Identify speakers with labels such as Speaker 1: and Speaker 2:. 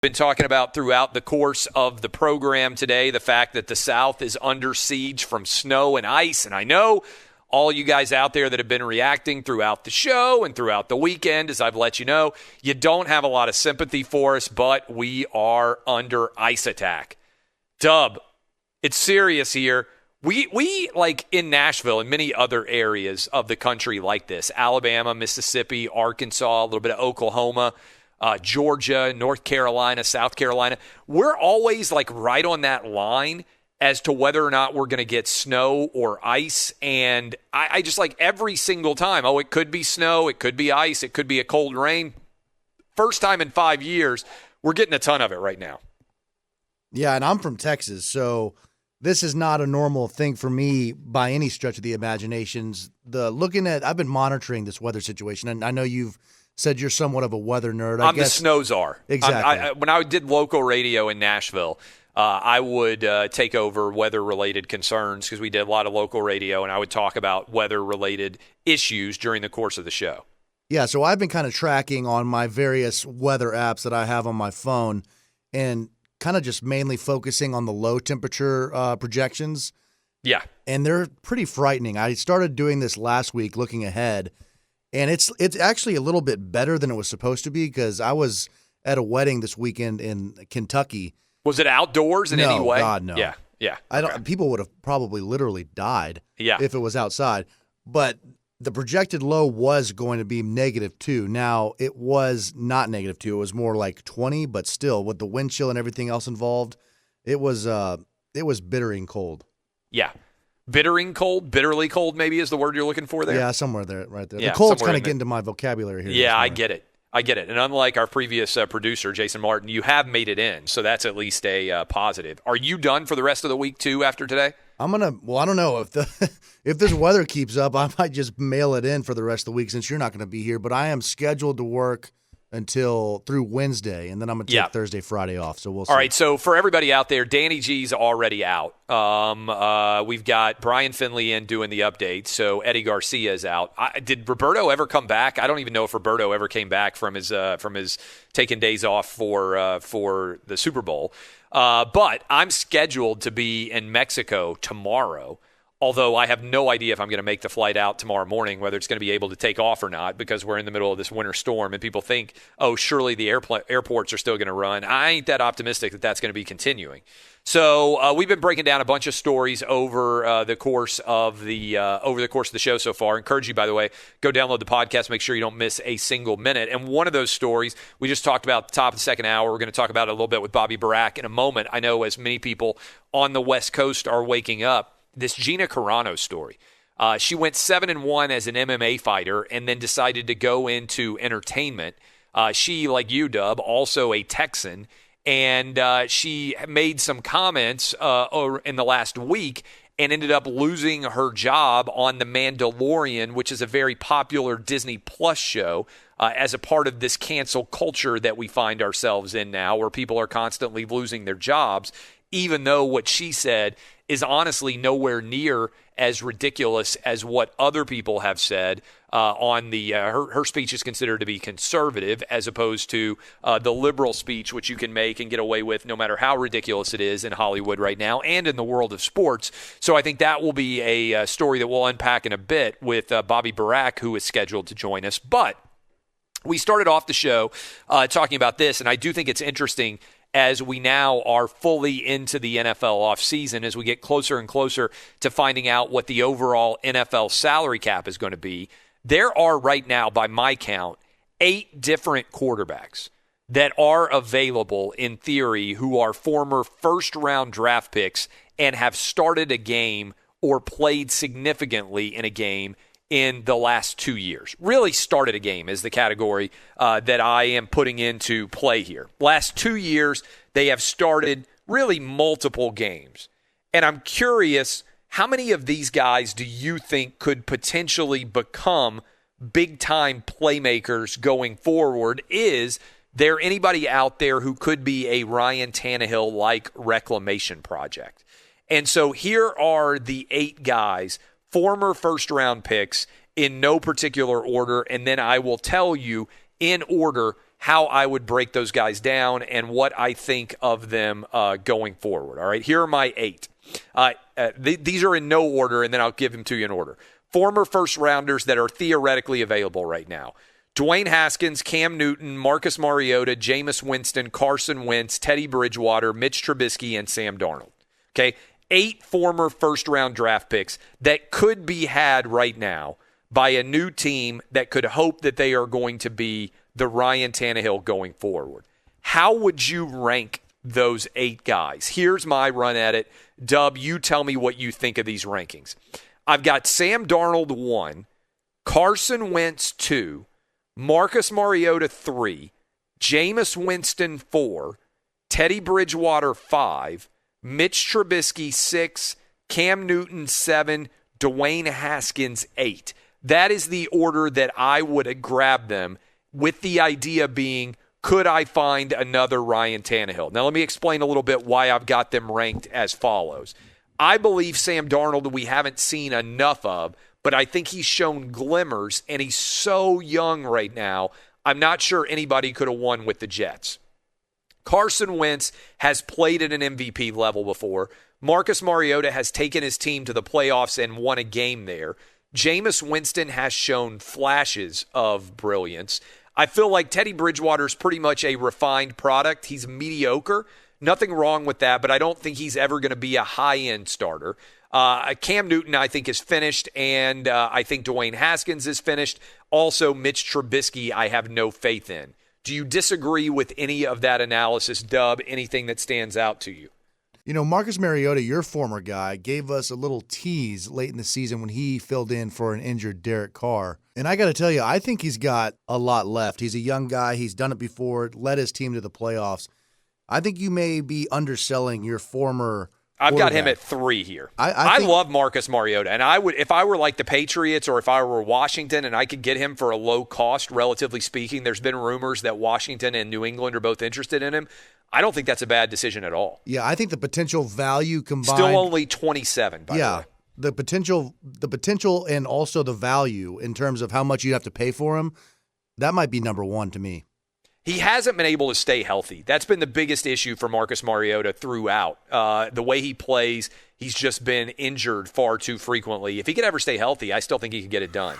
Speaker 1: Been talking about throughout the course of the program today, the fact that the South is under siege from snow and ice. And I know all you guys out there that have been reacting throughout the show and throughout the weekend, as I've let you know, you don't have a lot of sympathy for us, but we are under ice attack. Dub, it's serious here. We like in Nashville and many other areas of the country like this, Alabama, Mississippi, Arkansas, a little bit of Oklahoma, Georgia, North Carolina, South Carolina, we're always like right on that line as to whether or not we're going to get snow or ice. And I just like every single time, it could be snow, it could be ice, it could be a cold rain. First time in 5 years, we're getting a ton of it right now.
Speaker 2: Yeah, and I'm from Texas, so this is not a normal thing for me by any stretch of the imaginations. I've been monitoring this weather situation, and I know you've said you're somewhat of a weather nerd.
Speaker 1: I'm the snow czar.
Speaker 2: Exactly.
Speaker 1: When I did local radio in Nashville, I would take over weather-related concerns because we did a lot of local radio, and I would talk about weather-related issues during the course of the show.
Speaker 2: Yeah, so I've been kind of tracking on my various weather apps that I have on my phone and kind of just mainly focusing on the low temperature projections.
Speaker 1: Yeah.
Speaker 2: And they're pretty frightening. I started doing this last week, looking ahead. And it's actually a little bit better than it was supposed to be because I was at a wedding this weekend in Kentucky.
Speaker 1: Was it outdoors in any way?
Speaker 2: No, God, no.
Speaker 1: Yeah.
Speaker 2: People would have probably literally died if it was outside. But the projected low was going to be -2. Now, it was not -2. It was more like 20, but still, with the wind chill and everything else involved, it was bittering cold.
Speaker 1: Yeah. Bitterly cold maybe is the word you're looking for there?
Speaker 2: Yeah, somewhere there, right there.
Speaker 1: Yeah,
Speaker 2: the cold's kind of getting to my vocabulary here.
Speaker 1: Yeah, I get it. And unlike our previous producer, Jason Martin, you have made it in, so that's at least a positive. Are you done for the rest of the week, too, after today?
Speaker 2: I don't know. If this weather keeps up, I might just mail it in for the rest of the week since you're not going to be here. But I am scheduled to work through Wednesday, and then I'm going to take Thursday, Friday off. So we'll see.
Speaker 1: All right, so for everybody out there, Danny G's already out. We've got Brian Finley in doing the updates, so Eddie Garcia is out. Did Roberto ever come back? I don't even know if Roberto ever came back from his taking days off for the Super Bowl. But I'm scheduled to be in Mexico tomorrow. Although I have no idea if I'm going to make the flight out tomorrow morning, whether it's going to be able to take off or not, because we're in the middle of this winter storm and people think, surely the airports are still going to run. I ain't that optimistic that that's going to be continuing. So we've been breaking down a bunch of stories over the course of the show so far. I encourage you, by the way, go download the podcast. Make sure you don't miss a single minute. And one of those stories we just talked about at the top of the second hour. We're going to talk about it a little bit with Bobby Barack in a moment. I know as many people on the West Coast are waking up. This Gina Carano story. She went 7-1 as an MMA fighter and then decided to go into entertainment. She, like you, Dub, also a Texan, and she made some comments in the last week and ended up losing her job on The Mandalorian, which is a very popular Disney Plus show, as a part of this cancel culture that we find ourselves in now, where people are constantly losing their jobs, even though what she said is honestly nowhere near as ridiculous as what other people have said on the her speech is considered to be conservative as opposed to the liberal speech, which you can make and get away with no matter how ridiculous it is in Hollywood right now and in the world of sports. So I think that will be a story that we'll unpack in a bit with Bobby Barack, who is scheduled to join us. But we started off the show talking about this, and I do think it's interesting as we now are fully into the NFL offseason, as we get closer and closer to finding out what the overall NFL salary cap is going to be. There are right now, by my count, 8 different quarterbacks that are available in theory who are former first-round draft picks and have started a game or played significantly in a game in the last 2 years. Really started a game is the category that I am putting into play here. Last 2 years, they have started really multiple games. And I'm curious, how many of these guys do you think could potentially become big-time playmakers going forward? Is there anybody out there who could be a Ryan Tannehill-like reclamation project? And so here are the 8 guys, former first-round picks in no particular order, and then I will tell you in order how I would break those guys down and what I think of them going forward. All right, here are my 8. These are in no order, and then I'll give them to you in order. Former first-rounders that are theoretically available right now. Dwayne Haskins, Cam Newton, Marcus Mariota, Jameis Winston, Carson Wentz, Teddy Bridgewater, Mitch Trubisky, and Sam Darnold. Okay, 8 former first-round draft picks that could be had right now by a new team that could hope that they are going to be the Ryan Tannehill going forward. How would you rank those 8 guys? Here's my run at it. Dub, you tell me what you think of these rankings. I've got Sam Darnold 1, Carson Wentz 2, Marcus Mariota 3, Jameis Winston 4, Teddy Bridgewater 5, Mitch Trubisky 6, Cam Newton 7, Dwayne Haskins 8. That is the order that I would grab them, with the idea being, could I find another Ryan Tannehill? Now, let me explain a little bit why I've got them ranked as follows. I believe Sam Darnold we haven't seen enough of, but I think he's shown glimmers, and he's so young right now, I'm not sure anybody could have won with the Jets. Carson Wentz has played at an MVP level before. Marcus Mariota has taken his team to the playoffs and won a game there. Jameis Winston has shown flashes of brilliance. I feel like Teddy Bridgewater is pretty much a refined product. He's mediocre. Nothing wrong with that, but I don't think he's ever going to be a high-end starter. Cam Newton, I think, is finished, and I think Dwayne Haskins is finished. Also, Mitch Trubisky, I have no faith in. Do you disagree with any of that analysis, Dub? Anything that stands out to you?
Speaker 2: You know, Marcus Mariota, your former guy, gave us a little tease late in the season when he filled in for an injured Derek Carr. And I got to tell you, I think he's got a lot left. He's a young guy. He's done it before, led his team to the playoffs. I think you may be underselling your former
Speaker 1: I've got him at 3 here. I love Marcus Mariota, and I would, if I were like the Patriots or if I were Washington and I could get him for a low cost, relatively speaking, there's been rumors that Washington and New England are both interested in him. I don't think that's a bad decision at all.
Speaker 2: Yeah, I think the potential value combined.
Speaker 1: Still only 27, by the way.
Speaker 2: The potential and also the value in terms of how much you have to pay for him, that might be number 1 to me.
Speaker 1: He hasn't been able to stay healthy. That's been the biggest issue for Marcus Mariota throughout. The way he plays, he's just been injured far too frequently. If he could ever stay healthy, I still think he could get it done.